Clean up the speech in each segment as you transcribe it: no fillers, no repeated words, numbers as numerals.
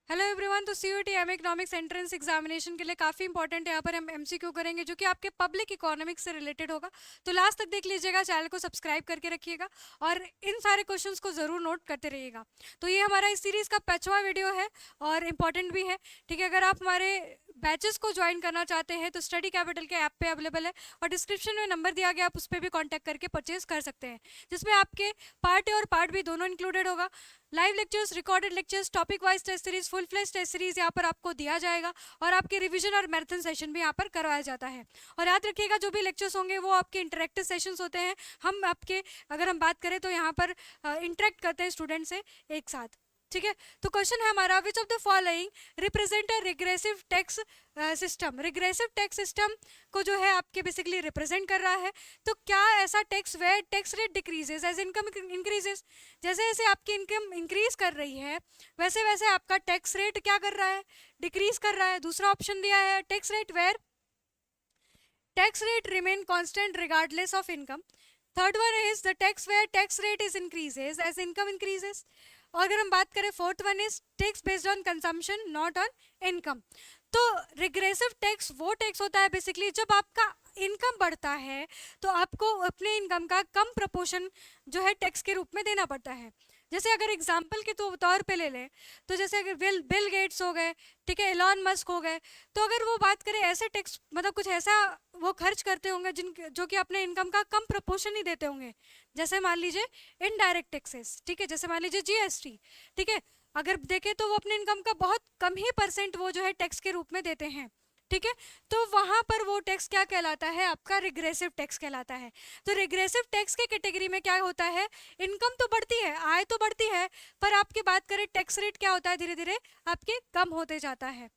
Hello everyone. तो CUET M economics entrance examination के लिए काफ़ी इंपॉर्टेंट है। यहाँ पर हम एमसीक्यू करेंगे जो कि आपके पब्लिक इकोनॉमिक्स से रिलेटेड होगा। तो लास्ट तक देख लीजिएगा, चैनल को सब्सक्राइब करके रखिएगा और इन सारे क्वेश्चंस को ज़रूर नोट करते रहिएगा। तो ये हमारा इस सीरीज़ का 5वां वीडियो है और इम्पॉर्टेंट भी है। ठीक है, अगर आप हमारे बैचेस को ज्वाइन करना चाहते हैं तो स्टडी कैपिटल के ऐप पे अवेलेबल है और डिस्क्रिप्शन में नंबर दिया गया, आप उस पर भी कॉन्टैक्ट करके परचेज कर सकते हैं, जिसमें आपके पार्ट ए और पार्ट बी दोनों इंक्लूडेड होगा। Live lectures, recorded lectures, topic wise test series, full fledge test series यहाँ पर आपको दिया जाएगा और आपके रिवीजन और मैराथन सेशन भी यहाँ पर करवाया जाता है। और याद रखिएगा, जो भी लेक्चर्स होंगे वो आपके इंटरेक्टिव सेशंस होते हैं। हम आपके, अगर हम बात करें तो यहाँ पर इंटरेक्ट करते हैं स्टूडेंट से एक साथ। ठीक है, तो क्वेश्चन है हमारा, which of the following represent a regressive tax system. Regressive tax system को जो है आपके बेसिकली रिप्रेजेंट कर रहा है। तो क्या ऐसा tax where tax rate decreases as income increases, जैसे जैसे आपकी इनकम इंक्रीज कर रही है वैसे वैसे आपका टैक्स रेट क्या कर रहा है, डिक्रीज कर रहा है। दूसरा ऑप्शन दिया है tax rate where tax rate remain constant regardless of income. Third one is the tax where tax rate is increases as income increases. और अगर हम बात करें fourth one is tax based on consumption not on income. तो regressive tax वो tax होता है basically जब आपका इनकम बढ़ता है तो आपको अपने इनकम का कम प्रपोर्शन जो है टैक्स के रूप में देना पड़ता है। जैसे अगर एग्जाम्पल के तौर पे ले लें तो जैसे अगर बिल गेट्स हो गए, ठीक है, एलॉन मस्क हो गए, तो अगर वो बात करें ऐसे टैक्स, मतलब कुछ ऐसा वो खर्च करते होंगे जो कि अपने इनकम का कम प्रपोर्शन ही देते होंगे। जैसे मान लीजिए इनडायरेक्ट टैक्सेस, ठीक है, जैसे मान लीजिए जीएसटी, ठीक है, अगर देखें तो वो अपने इनकम का बहुत कम ही परसेंट वो जो है टैक्स के रूप में देते हैं। ठीक है, तो वहां पर वो टैक्स क्या कहलाता है, आपका रिग्रेसिव टैक्स कहलाता है। तो रिग्रेसिव टैक्स के कैटेगरी में क्या होता है, इनकम तो बढ़ती है, आय तो बढ़ती है, पर आपकी बात करें टैक्स रेट क्या होता है, धीरे धीरे आपके कम होते जाता है।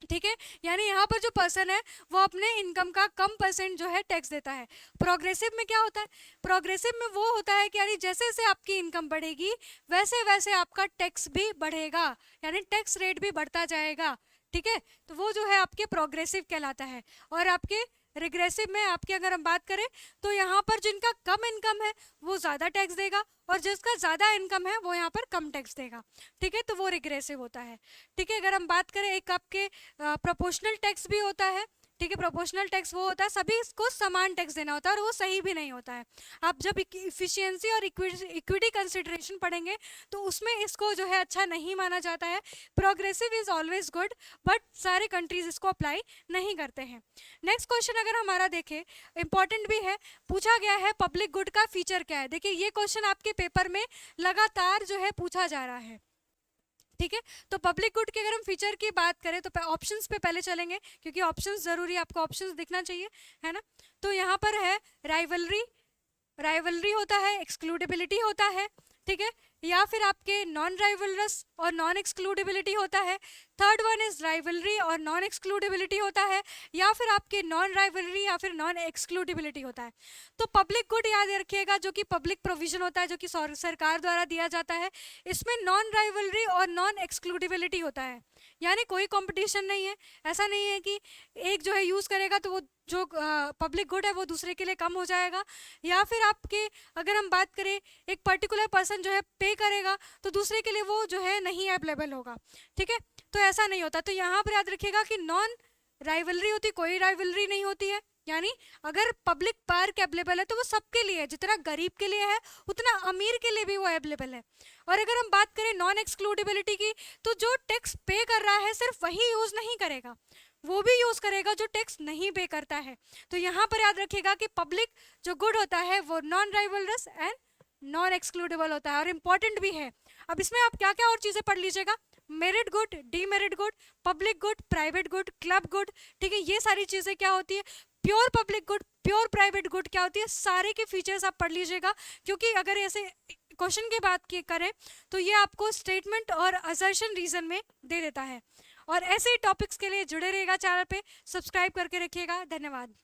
ठीक है, यानी यहाँ पर जो पर्सन है वो अपने इनकम का कम परसेंट जो है टैक्स देता है। प्रोग्रेसिव में क्या होता है, प्रोग्रेसिव में वो होता है कि यानी जैसे जैसे आपकी इनकम बढ़ेगी वैसे वैसे आपका टैक्स भी बढ़ेगा, यानी टैक्स रेट भी बढ़ता जाएगा। ठीक है, तो वो जो है आपके प्रोग्रेसिव कहलाता है। और आपके रिग्रेसिव में आपकी अगर हम बात करें तो यहाँ पर जिनका कम इनकम है वो ज़्यादा टैक्स देगा और जिसका ज़्यादा इनकम है वो यहाँ पर कम टैक्स देगा। ठीक है, तो वो रिग्रेसिव होता है। ठीक है, अगर हम बात करें एक आपके प्रोपोर्शनल टैक्स भी होता है। ठीक है, प्रोपोर्शनल टैक्स वो होता है सभी इसको समान टैक्स देना होता है और वो सही भी नहीं होता है। आप जब इफिशियंसी और इक्विटी कंसिडरेशन पढ़ेंगे तो उसमें इसको जो है अच्छा नहीं माना जाता है। Progressive is always good, but सारे कंट्रीज इसको अप्लाई नहीं करते हैं। नेक्स्ट क्वेश्चन अगर हमारा देखें, इंपॉर्टेंट भी है, पूछा गया है पब्लिक गुड का फीचर क्या है। देखिए ये क्वेश्चन आपके पेपर में लगातार जो है पूछा जा रहा है। ठीक है, तो पब्लिक गुड के अगर हम फीचर की बात करें तो ऑप्शंस पे पहले चलेंगे क्योंकि ऑप्शंस जरूरी है, आपको ऑप्शंस दिखना चाहिए, है ना। तो यहाँ पर है राइवलरी, राइवलरी होता है, एक्सक्लूडेबिलिटी होता है, ठीक है, या फिर आपके नॉन राइवलरस और नॉन एक्सक्लूडेबिलिटी होता है। थर्ड वन इज राइवलरी और नॉन एक्सक्लूडेबिलिटी होता है, या फिर आपके नॉन राइवलरी या फिर नॉन एक्सक्लूडेबिलिटी होता है। तो पब्लिक गुड याद रखिएगा जो कि पब्लिक प्रोविजन होता है, जो कि सरकार द्वारा दिया जाता है। इसमें नॉन राइवलरी और नॉन एक्सक्लूडेबिलिटी होता है, यानी कोई कंपटीशन नहीं है। ऐसा नहीं है कि एक जो है यूज़ करेगा तो वो जो पब्लिक गुड है वो दूसरे के लिए कम हो जाएगा, या फिर आपके अगर हम बात करें एक पर्टिकुलर पर्सन जो है पे करेगा तो दूसरे के लिए वो जो है नहीं अवेलेबल होगा। ठीक है, तो ऐसा नहीं होता। तो यहाँ पर याद रखिएगा कि नॉन राइवलरी होती, कोई राइवलरी नहीं होती है, यानी अगर पब्लिक पार्क अवेलेबल है तो वो सबके लिए है, जितना गरीब के लिए है उतना अमीर के लिए भी वो अवेलेबल है। और अगर हम बात करें नॉन एक्सक्लूडेबिलिटी की, तो जो टैक्स पे कर रहा है सिर्फ वही यूज नहीं करेगा, वो भी यूज करेगा जो टैक्स नहीं पे करता है। तो यहाँ पर याद रखिएगा कि पब्लिक जो गुड होता है वो non rivalries and non excludable होता है और इम्पॉर्टेंट भी है। अब इसमें आप क्या क्या और चीजें पढ़ लीजिएगा, merit good, demerit good, public good, private good, club good. ठीक है, ये सारी चीजें क्या होती है, pure public good, pure private good क्या होती है, सारे के फीचर्स आप पढ़ लीजिएगा। क्योंकि अगर ऐसे क्वेश्चन की बात की करें तो ये आपको स्टेटमेंट और असर्शन रीजन में दे देता है। और ऐसे ही टॉपिक्स के लिए जुड़े रहेगा चैनल पे, सब्सक्राइब करके रखिएगा। धन्यवाद।